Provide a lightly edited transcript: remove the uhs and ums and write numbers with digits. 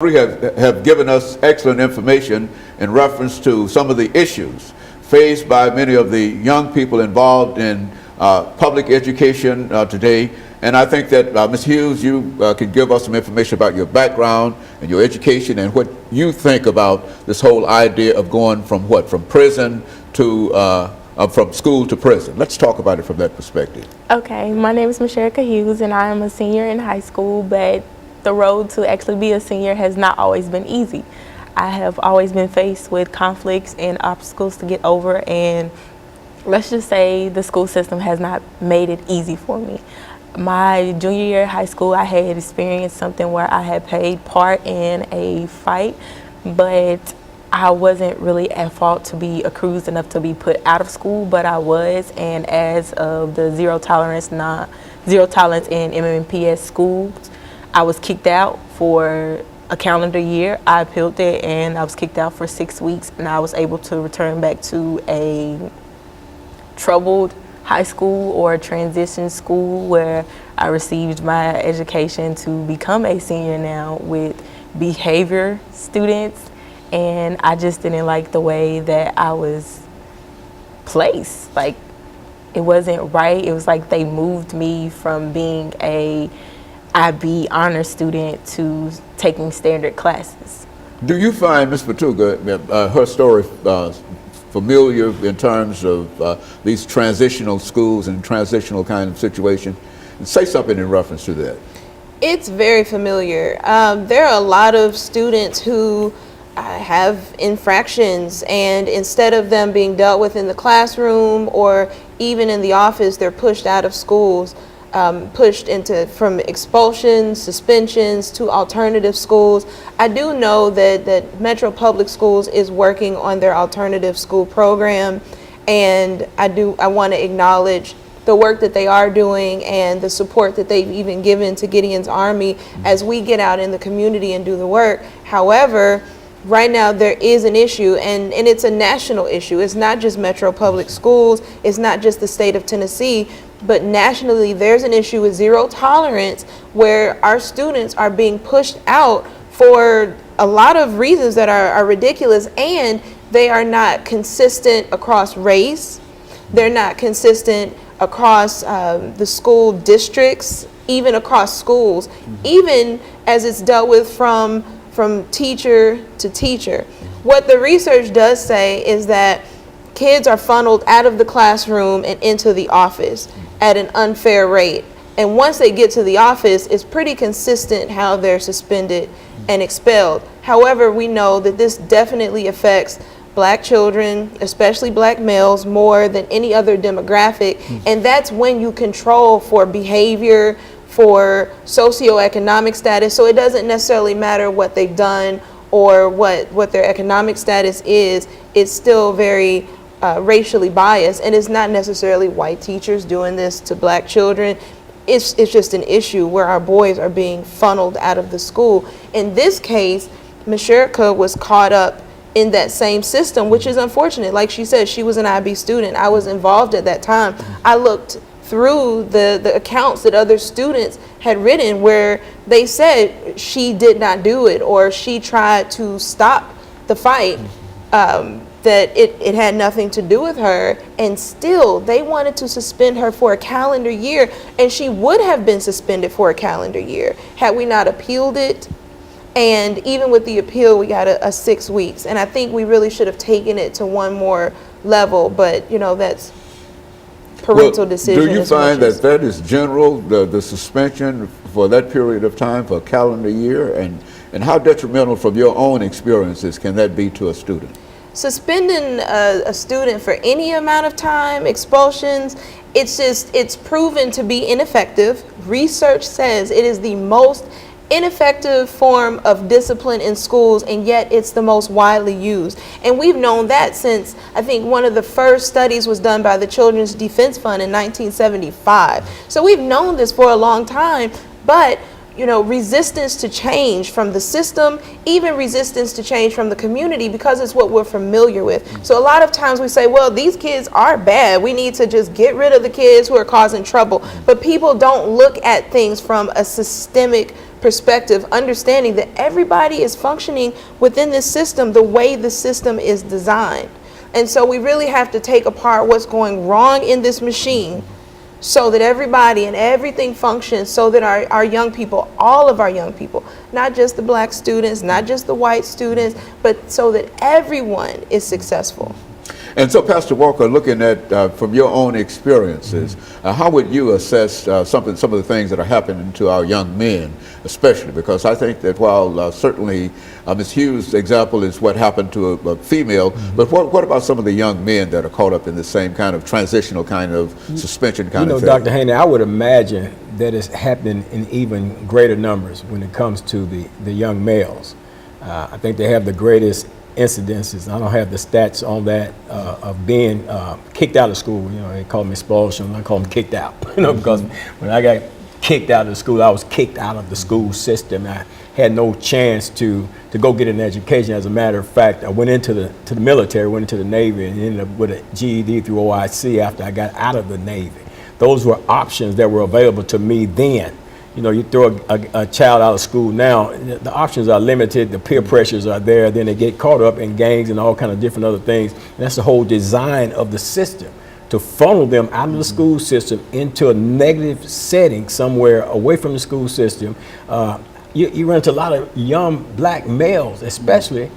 have given us excellent information in reference to some of the issues faced by many of the young people involved in public education today. And I think that Ms. Hughes, you can give us some information about your background and your education and what you think about this whole idea of going from from prison to from school to prison. Let's talk about it from that perspective. Okay, my name is Hughes, and I am a senior in high school, but the road to actually be a senior has not always been easy. I have always been faced with conflicts and obstacles to get over, and let's just say the school system has not made it easy for me. My junior year of high school, I had experienced something where I had played part in a fight, but I wasn't really at fault to be accused enough to be put out of school, but I was, and as of the zero tolerance in MMPS schools, I was kicked out for a calendar year. I appealed it, and I was kicked out for 6 weeks, and I was able to return back to a troubled high school or a transition school where I received my education to become a senior now with behavior students. And I just didn't like the way that I was placed. Like, it wasn't right. It was like they moved me from being a IB honor student to taking standard classes. Do you find, Ms. Fatuga, her story familiar in terms of these transitional schools and transitional kind of situation? Say something in reference to that. It's very familiar. There are a lot of students who have infractions, and instead of them being dealt with in the classroom or even in the office, they're pushed out of schools, pushed into from expulsions, suspensions to alternative schools. I do know that Metro Public Schools is working on their alternative school program, and I want to acknowledge the work that they are doing and the support that they've even given to Gideon's Army as we get out in the community and do the work. However, right now there is an issue, and it's a national issue. It's not just Metro Public Schools, it's not just the state of Tennessee, but nationally there's an issue with zero tolerance where our students are being pushed out for a lot of reasons that are ridiculous, and they are not consistent across race. They're not consistent across the school districts, even across schools, even as it's dealt with from teacher to teacher. What the research does say is that kids are funneled out of the classroom and into the office at an unfair rate. And once they get to the office, it's pretty consistent how they're suspended and expelled. However, we know that this definitely affects Black children, especially Black males, more than any other demographic. And that's when you control for behavior, for socioeconomic status. So it doesn't necessarily matter what they've done or what their economic status is. It's still very racially biased, and it's not necessarily white teachers doing this to Black children. It's just an issue where our boys are being funneled out of the school. In this case, Ms. was caught up in that same system, which is unfortunate. Like she said, she was an IB student. I was involved at that time. I looked through the accounts that other students had written where they said she did not do it or she tried to stop the fight, that it had nothing to do with her, and still they wanted to suspend her for a calendar year, and she would have been suspended for a calendar year had we not appealed it. And even with the appeal, we got a 6 weeks, and I think we really should have taken it to one more level, but you know, that's parental decision. Do you find that that is general, the suspension for that period of time, for a calendar year, and how detrimental from your own experiences can that be to a student? Suspending a student for any amount of time, expulsions, it's proven to be ineffective. Research says it is the most ineffective form of discipline in schools, and yet it's the most widely used. And we've known that since, I think, one of the first studies was done by the Children's Defense Fund in 1975. So we've known this for a long time, but you know, resistance to change from the system, even resistance to change from the community, because it's what we're familiar with. So a lot of times we say, well, these kids are bad. We need to just get rid of the kids who are causing trouble. But people don't look at things from a systemic perspective, understanding that everybody is functioning within this system the way the system is designed. And so we really have to take apart what's going wrong in this machine so that everybody and everything functions, so that our young people, all of our young people, not just the black students, not just the white students, but so that everyone is successful. And so, Pastor Walker, looking at from your own experiences, how would you assess some of the things that are happening to our young men, especially? Because I think that while certainly Ms. Hughes' example is what happened to a female, but what about some of the young men that are caught up in the same kind of transitional kind of suspension kind of thing? Dr. Haney, I would imagine that it's happening in even greater numbers when it comes to the young males. I think they have the greatest incidences. I don't have the stats on that of being kicked out of school. They call them expulsion. I call them kicked out. Because when I got kicked out of school, I was kicked out of the school system. I had no chance to go get an education. As a matter of fact, I went into the military, went into the Navy, and ended up with a GED through OIC after I got out of the Navy. Those were options that were available to me then. You throw a child out of school now, the options are limited, the peer pressures are there, then they get caught up in gangs and all kind of different other things. And that's the whole design of the system, to funnel them out of the school system into a negative setting somewhere away from the school system. You run into a lot of young black males, especially